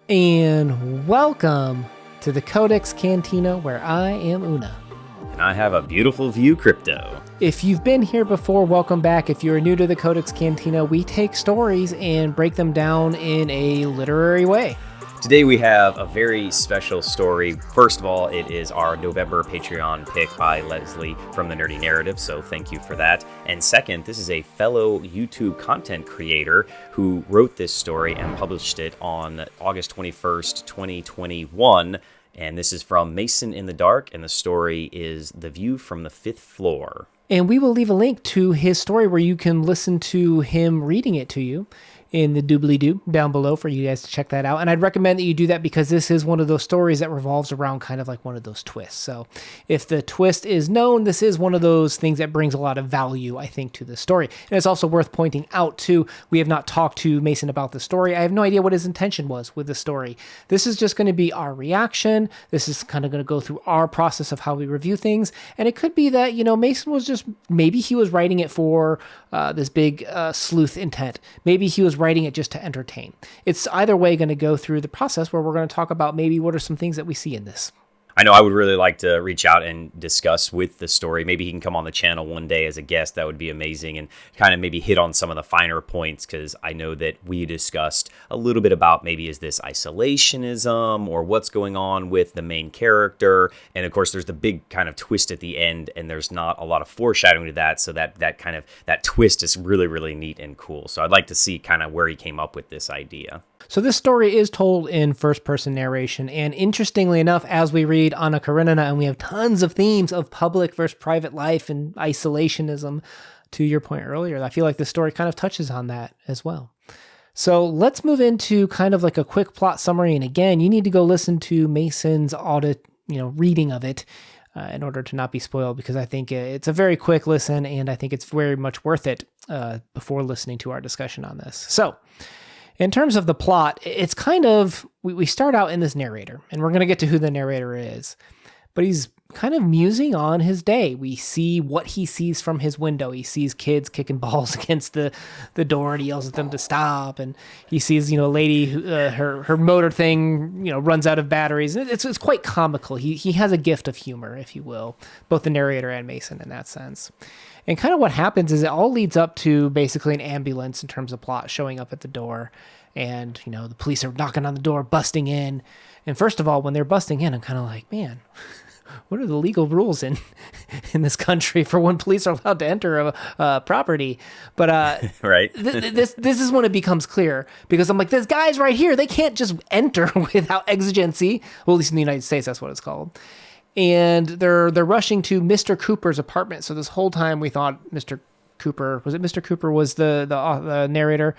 And welcome to the CodeX Cantina, where I am Una. And I have a beautiful view, Crypto. If you've been here before, welcome back. If you're new to the CodeX Cantina, we take stories and break them down in a literary way. Today we have a very special story. First of all, it is our November Patreon pick by Leslie from the Nerdy Narrative, so thank you for that. And second, this is a fellow YouTube content creator who wrote this story and published it on August 21st, 2021. And this is from Mason in the Dark, and the story is The View from the Fifth Floor. And we will leave a link to his story where you can listen to him reading it to you in the doobly-doo down below for you guys to check that out. And I'd recommend that you do that because this is one of those stories that revolves around kind of like one of those twists. So if the twist is known, this is one of those things that brings a lot of value, I think, to the story. And it's also worth pointing out, too, we have not talked to Mason about the story. I have no idea what his intention was with the story. This is just going to be our reaction. This is kind of going to go through our process of how we review things. And it could be that, Mason was just, maybe he was writing it for this big sleuth intent. Maybe he was writing it just to entertain. It's either way going to go through the process where we're going to talk about maybe what are some things that we see in this. I know I would really like to reach out and discuss with the story. Maybe he can come on the channel one day as a guest. That would be amazing, and kind of maybe hit on some of the finer points, because I know that we discussed a little bit about maybe is this isolationism or what's going on with the main character. And of course, there's the big kind of twist at the end, and there's not a lot of foreshadowing to that. So that twist is really, really neat and cool. So I'd like to see kind of where he came up with this idea. So this story is told in first-person narration, and interestingly enough, as we read Anna Karenina, and we have tons of themes of public versus private life and isolationism, to your point earlier, I feel like the story kind of touches on that as well. So let's move into kind of like a quick plot summary, and again, you need to go listen to Mason's reading of it in order to not be spoiled, because I think it's a very quick listen, and I think it's very much worth it before listening to our discussion on this. So, in terms of the plot, it's kind of, we start out in this narrator, and we're going to get to who the narrator is, but he's kind of musing on his day. We see what he sees from his window. He sees kids kicking balls against the door, and he yells at them to stop, and he sees, a lady, her motor thing, runs out of batteries. It's quite comical. He has a gift of humor, if you will, both the narrator and Mason in that sense. And kind of what happens is it all leads up to basically an ambulance in terms of plot showing up at the door. And, the police are knocking on the door, busting in. And first of all, when they're busting in, I'm kind of like, man, what are the legal rules in this country for when police are allowed to enter a property? But right. this is when it becomes clear, because I'm like, this guy's right here. They can't just enter without exigency. Well, at least in the United States, that's what it's called. And they're rushing to Mr. Cooper's apartment. So this whole time we thought Mr. Cooper was the narrator.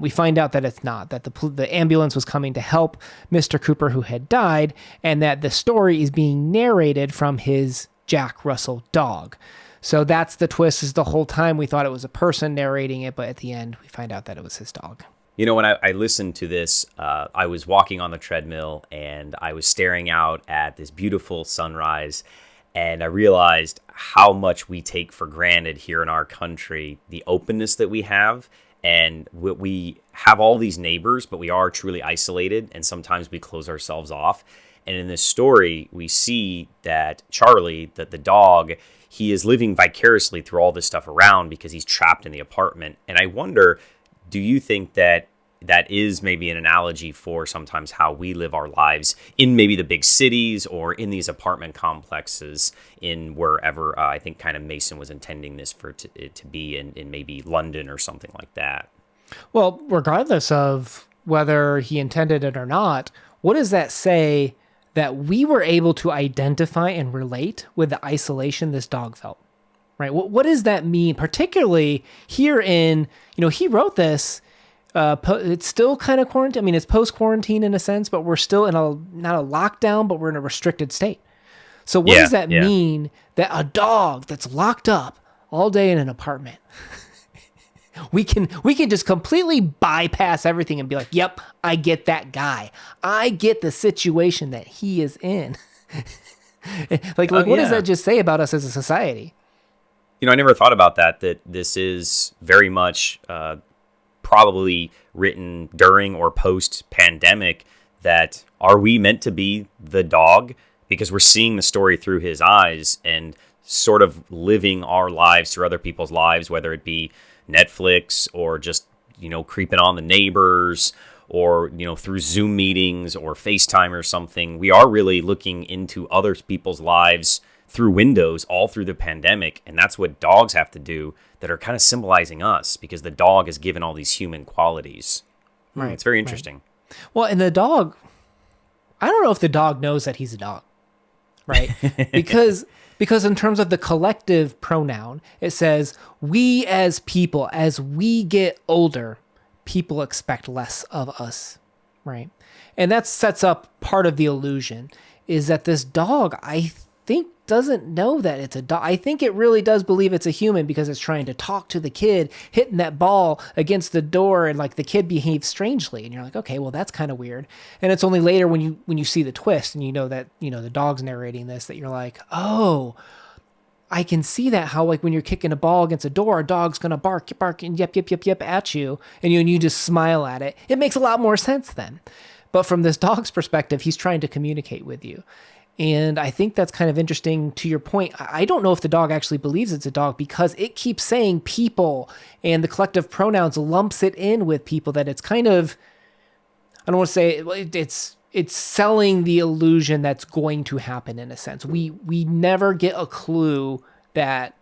We find out that it's not, that the ambulance was coming to help Mr. Cooper, who had died, and that the story is being narrated from his Jack Russell dog. So that's the twist. Is the whole time we thought it was a person narrating it, but at the end we find out that it was his dog. When I listened to this, I was walking on the treadmill and I was staring out at this beautiful sunrise, and I realized how much we take for granted here in our country, the openness that we have. And we have all these neighbors, but we are truly isolated, and sometimes we close ourselves off. And in this story, we see that Charlie, that the dog, he is living vicariously through all this stuff around because he's trapped in the apartment. And I wonder, do you think that is maybe an analogy for sometimes how we live our lives in maybe the big cities or in these apartment complexes in wherever I think kind of Mason was intending this for it to be in maybe London or something like that? Well, regardless of whether he intended it or not, what does that say that we were able to identify and relate with the isolation this dog felt? Right? What does that mean, particularly here in, he wrote this. It's still kind of quarantine. I mean, it's post-quarantine in a sense, but we're still in not a lockdown, but we're in a restricted state. So what does that mean that a dog that's locked up all day in an apartment, we can just completely bypass everything and be like, yep, I get that guy. I get the situation that he is in. What does that just say about us as a society? I never thought about that this is very much probably written during or post-pandemic, that are we meant to be the dog? Because we're seeing the story through his eyes and sort of living our lives through other people's lives, whether it be Netflix or just, creeping on the neighbors or, through Zoom meetings or FaceTime or something. We are really looking into other people's lives through windows all through the pandemic. And that's what dogs have to do that are kind of symbolizing us, because the dog is given all these human qualities. Right. It's very interesting. Right. Well, and the dog, I don't know if the dog knows that he's a dog, right? Because in terms of the collective pronoun, it says, we as people, as we get older, people expect less of us, right? And that sets up part of the illusion, is that this dog, I think, doesn't know that it's a dog. I think it really does believe it's a human, because it's trying to talk to the kid, hitting that ball against the door, and like the kid behaves strangely, and you're like, okay, well, that's kind of weird. And it's only later when you see the twist and that the dog's narrating this, that you're like, oh, I can see that, how like when you're kicking a ball against a door, a dog's gonna bark and yep at you, and you just smile at it. It makes a lot more sense then. But from this dog's perspective, he's trying to communicate with you. And I think that's kind of interesting to your point. I don't know if the dog actually believes it's a dog, because it keeps saying people, and the collective pronouns lumps it in with people, that it's kind of, I don't want to say it's selling the illusion that's going to happen in a sense. We never get a clue that,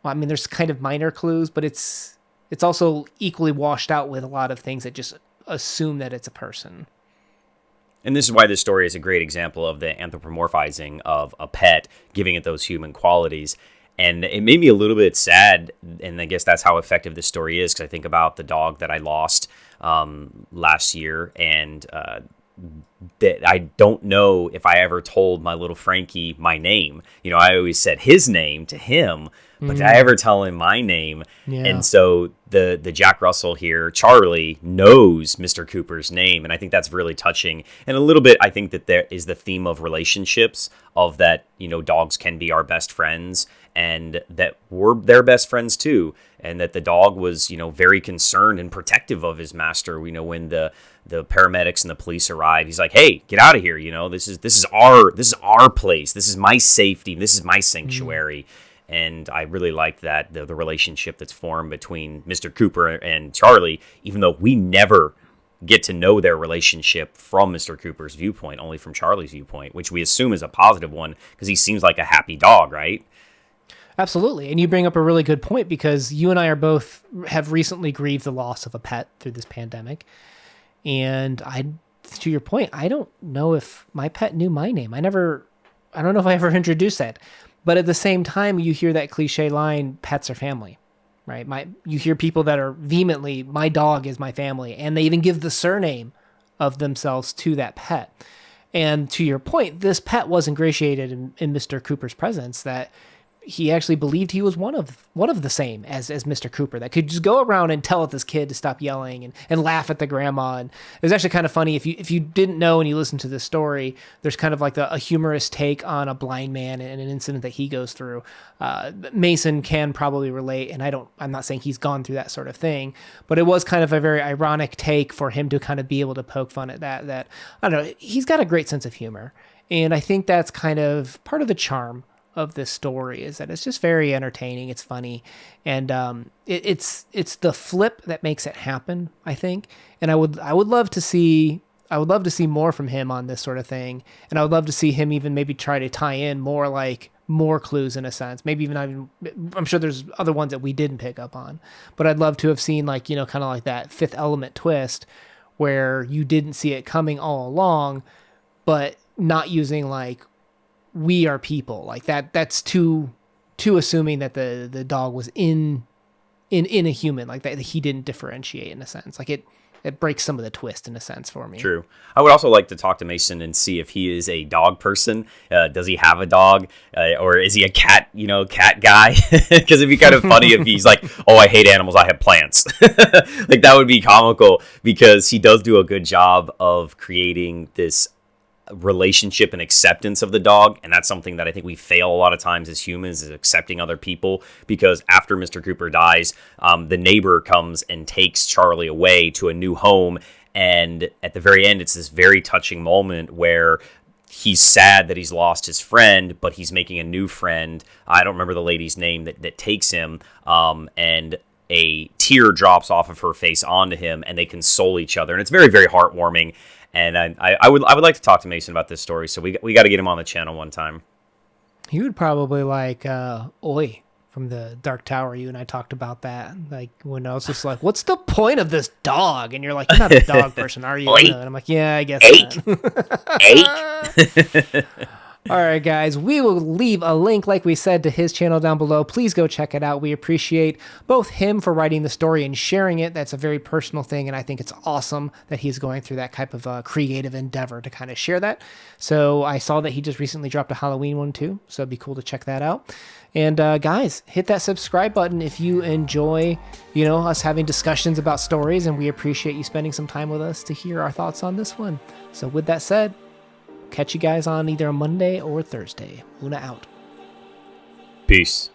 well, I mean, there's kind of minor clues, but it's also equally washed out with a lot of things that just assume that it's a person. And this is why this story is a great example of the anthropomorphizing of a pet, giving it those human qualities. And it made me a little bit sad, and I guess that's how effective this story is, because I think about the dog that I lost last year, and that I don't know if I ever told my little Frankie my name. I always said his name to him, but did I ever tell him my name? Yeah. And so the Jack Russell here, Charlie, knows Mr. Cooper's name, and I think that's really touching. And a little bit, I think that there is the theme of relationships, of that, dogs can be our best friends, and that we're their best friends too, and that the dog was, very concerned and protective of his master. When the paramedics and the police arrive, he's like, "Hey, get out of here! This is our place. This is my safety. This is my sanctuary." And I really liked that the relationship that's formed between Mr. Cooper and Charlie, even though we never get to know their relationship from Mr. Cooper's viewpoint, only from Charlie's viewpoint, which we assume is a positive one, because he seems like a happy dog, right? Absolutely. And you bring up a really good point, because you and I have recently grieved the loss of a pet through this pandemic. And to your point, I don't know if my pet knew my name. I don't know if I ever introduced that. But at the same time, you hear that cliche line, pets are family, right? You hear people that are vehemently, my dog is my family. And they even give the surname of themselves to that pet. And to your point, this pet was ingratiated in Mr. Cooper's presence, that he actually believed he was one of the same as Mr. Cooper, that could just go around and tell this kid to stop yelling and laugh at the grandma. And it was actually kind of funny, if you didn't know and you listen to this story, there's kind of like a humorous take on a blind man and an incident that he goes through. Mason can probably relate, and I'm not saying he's gone through that sort of thing, but it was kind of a very ironic take for him to kind of be able to poke fun at that I don't know, he's got a great sense of humor. And I think that's kind of part of the charm of this story, is that it's just very entertaining. It's funny, and it's the flip that makes it happen, I think. And I would love to see more from him on this sort of thing, and I would love to see him even maybe try to tie in more clues in a sense. Maybe even I'm sure there's other ones that we didn't pick up on, but I'd love to have seen kind of like that Fifth Element twist, where you didn't see it coming all along, but not using we are people like that. That's too assuming that the dog was in a human, like that he didn't differentiate in a sense. Like it breaks some of the twist in a sense for me. True. I would also like to talk to Mason and see if he is a dog person. Does he have a dog, or is he a cat guy? Because it'd be kind of funny if he's like, "Oh, I hate animals. I have plants." Like that would be comical, because he does do a good job of creating this relationship and acceptance of the dog, and that's something that I think we fail a lot of times as humans, is accepting other people. Because after Mr. Cooper dies, the neighbor comes and takes Charlie away to a new home, And at the very end, it's this very touching moment where he's sad that he's lost his friend, but he's making a new friend. I don't remember the lady's name that takes him, and a tear drops off of her face onto him, and they console each other. And it's very, very heartwarming. And I would like to talk to Mason about this story, so we got to get him on the channel one time. He would probably like Oi from the Dark Tower. You and I talked about that. Like when I was just like, "What's the point of this dog?" And you're like, "You're not a dog person, are you?" And I'm like, "Yeah, I guess not." All right, guys, we will leave a link, like we said, to his channel down below. Please go check it out. We appreciate both him for writing the story and sharing it. That's a very personal thing, and I think it's awesome that he's going through that type of creative endeavor to kind of share that. So I saw that he just recently dropped a Halloween one too, so it'd be cool to check that out. And guys, hit that subscribe button if you enjoy, us having discussions about stories, and we appreciate you spending some time with us to hear our thoughts on this one. So with that said, catch you guys on either a Monday or Thursday. Una out. Peace.